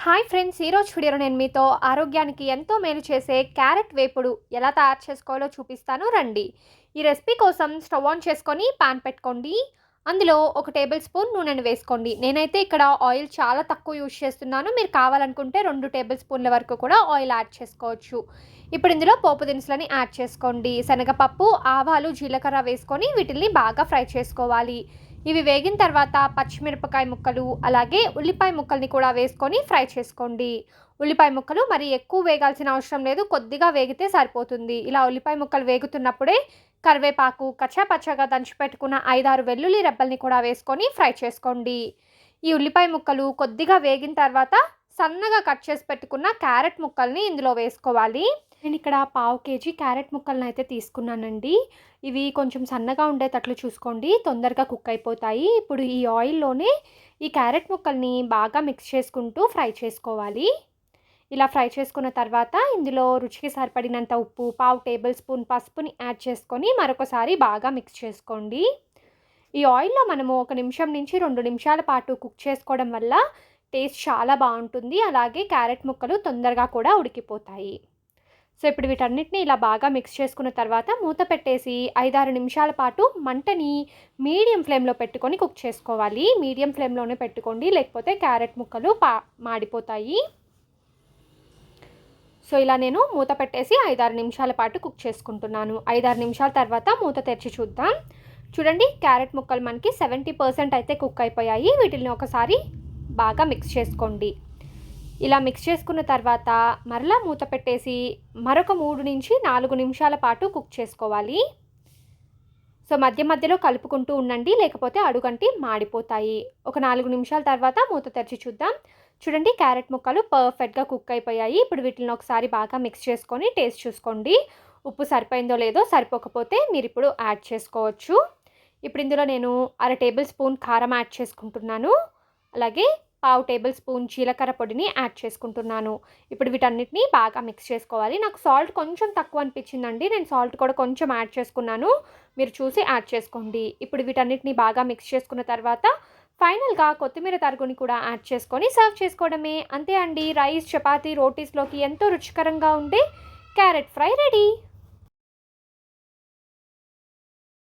Hi friends, ఈరోజు వీడియోలో నేను మీతో ఆరోగ్యానికి ఎంతో మేలు చేసే క్యారెట్ వేపుడు ఎలా తయారు చేసుకోవాలో చూపిస్తాను రండి. ఈ రెసిపీ కోసం స్టవ్ ఆన్ చేసుకొని పాన్ పెట్టుకోండి. అందులో ఒక టేబుల్ స్పూన్ నూనెను వేసుకోండి. నేనైతే ఇక్కడ ఆయిల్ చాలా తక్కువ యూజ్ చేస్తున్నాను. మీరు కావాలనుకుంటే 2 టేబుల్ స్పూన్ల వరకు కూడా ఆయిల్ యాడ్ చేసుకోవచ్చు. ఇప్పుడు ఇందులో పోపు దినుసులని యాడ్ చేసుకోండి. శనగపప్పు, ఆవాలు, జీలకర్ర వేసుకొని వీటిని బాగా ఫ్రై చేసుకోవాలి. ఇవి వేగిన తర్వాత పచ్చిమిరపకాయ ముక్కలు అలాగే ఉల్లిపాయ ముక్కల్ని కూడా వేసుకొని ఫ్రై చేసుకోండి. ఉల్లిపాయ ముక్కలు మరి ఎక్కువ వేగాల్సిన అవసరం లేదు, కొద్దిగా వేగితే సరిపోతుంది. ఇలా ఉల్లిపాయ ముక్కలు వేగుతున్నప్పుడే కరివేపాకు, కచ్చాపచ్చాగా దంచి పెట్టుకున్న 5-6 వెల్లుల్లి రెబ్బల్ని కూడా వేసుకొని ఫ్రై చేసుకోండి. ఈ ఉల్లిపాయ ముక్కలు కొద్దిగా వేగిన తర్వాత సన్నగా కట్ చేసి పెట్టుకున్న క్యారెట్ ముక్కల్ని ఇందులో వేసుకోవాలి. నేను ఇక్కడ 1/2 కేజీ క్యారెట్ ముక్కలను అయితే తీసుకున్నానండి. ఇవి కొంచెం సన్నగా ఉండేటట్లు చూసుకోండి, తొందరగా కుక్ అయిపోతాయి. ఇప్పుడు ఈ ఆయిల్లోనే ఈ క్యారెట్ ముక్కల్ని బాగా మిక్స్ చేసుకుంటూ ఫ్రై చేసుకోవాలి. ఇలా ఫ్రై చేసుకున్న తర్వాత ఇందులో రుచికి సరిపడినంత ఉప్పు, 1/2 టేబుల్ స్పూన్ పసుపుని యాడ్ చేసుకొని మరొకసారి బాగా మిక్స్ చేసుకోండి. ఈ ఆయిల్లో మనము 1 నిమిషం నుంచి 2 నిమిషాల పాటు కుక్ చేసుకోవడం వల్ల టేస్ట్ చాలా బాగుంటుంది. అలాగే క్యారెట్ ముక్కలు తొందరగా కూడా ఉడికిపోతాయి. సో ఇప్పుడు వీటన్నిటిని ఇలా బాగా మిక్స్ చేసుకున్న తర్వాత మూత పెట్టేసి 5-6 నిమిషాల పాటు మంటని మీడియం ఫ్లేమ్లో పెట్టుకొని కుక్ చేసుకోవాలి. మీడియం ఫ్లేమ్లోనే పెట్టుకోండి, లేకపోతే క్యారెట్ ముక్కలు మాడిపోతాయి. సో ఇలా నేను మూత పెట్టేసి 5-6 నిమిషాల పాటు కుక్ చేసుకుంటున్నాను. 5-6 నిమిషాల తర్వాత మూత తెరిచి చూద్దాం. చూడండి, క్యారెట్ ముక్కలు మనకి 70% అయితే కుక్ అయిపోయాయి. వీటిని ఒకసారి బాగా మిక్స్ చేసుకోండి. ఇలా మిక్స్ చేసుకున్న తర్వాత మరలా మూత పెట్టేసి మరొక 3 నుంచి 4 నిమిషాల పాటు కుక్ చేసుకోవాలి. సో మధ్య మధ్యలో కలుపుకుంటూ ఉండండి, లేకపోతే అడుగంటి మాడిపోతాయి. ఒక 4 నిమిషాల తర్వాత మూత తెరిచి చూద్దాం. చూడండి, క్యారెట్ ముక్కలు పర్ఫెక్ట్గా కుక్ అయిపోయాయి. ఇప్పుడు వీటిని ఒకసారి బాగా మిక్స్ చేసుకొని టేస్ట్ చూసుకోండి. ఉప్పు సరిపోయిందో లేదో, సరిపోకపోతే మీరు ఇప్పుడు యాడ్ చేసుకోవచ్చు. ఇప్పుడు ఇందులో నేను 1/2 టేబుల్ స్పూన్ కారం యాడ్ చేసుకుంటున్నాను. అలాగే 1/2 టేబుల్ స్పూన్ జీలకర్ర పొడిని యాడ్ చేసుకుంటున్నాను. ఇప్పుడు వీటన్నిటిని బాగా మిక్స్ చేసుకోవాలి. నాకు సాల్ట్ కొంచెం తక్కువ అనిపించిందండి, నేను సాల్ట్ కూడా కొంచెం యాడ్ చేసుకున్నాను. మీరు చూసి యాడ్ చేసుకోండి. ఇప్పుడు వీటన్నిటిని బాగా మిక్స్ చేసుకున్న తర్వాత ఫైనల్గా కొత్తిమీర తరుగుని కూడా యాడ్ చేసుకొని సర్వ్ చేసుకోవడమే. అంతే అండి, రైస్, చపాతీ, రోటీస్లోకి ఎంతో రుచికరంగా ఉండే క్యారెట్ ఫ్రై రెడీ.